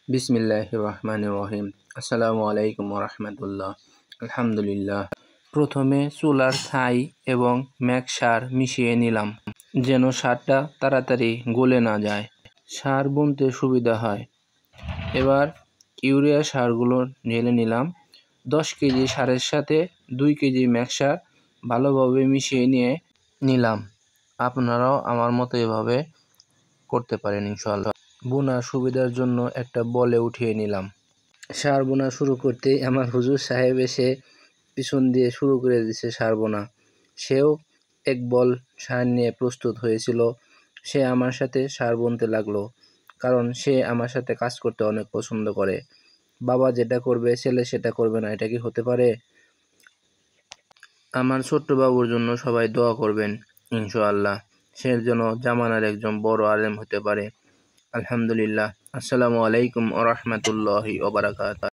বিসমিল্লাহির রহমানির রহিম। আসসালামু আলাইকুম রাহমাতুল্লাহ। আলহামদুলিল্লাহ। প্রথমে চুলার ছাই এবং ম্যাক সার মিশিয়ে নিলাম, যেন সারটা তাড়াতাড়ি গলে না যায়, সার বুনতে সুবিধা হয়। এবার ইউরিয়া সারগুলো ঢেলে নিলাম। 10 কেজি সারের সাথে 2 কেজি ম্যাক সার ভালোভাবে মিশিয়ে নিলাম। আপনারাও আমার মতো এভাবে করতে পারেন ইনশাআল্লাহ। বোনার সুবিধার জন্য একটা বলে উঠিয়ে নিলাম। সার বোনা শুরু করতেই আমার হুজুর সাহেব এসে পিছন দিয়ে শুরু করে দিয়েছে সার বোনা। সেও এক বল সার নিয়ে প্রস্তুত হয়েছিল। সে আমার সাথে সার বুনতে লাগলো, কারণ সে আমার সাথে কাজ করতে অনেক পছন্দ করে। বাবা যেটা করবে ছেলে সেটা করবে না, এটা কি হতে পারে? আমার ছোট্ট বাবুর জন্য সবাই দোয়া করবেন ইনশাআল্লাহ। সে যেন জামানার একজন বড় আলেম হতে পারে। আলহামদুলিল্লাহ। আসসালামু আলাইকুম ওয়া রাহমাতুল্লাহি ওয়া বারাকাতুহু।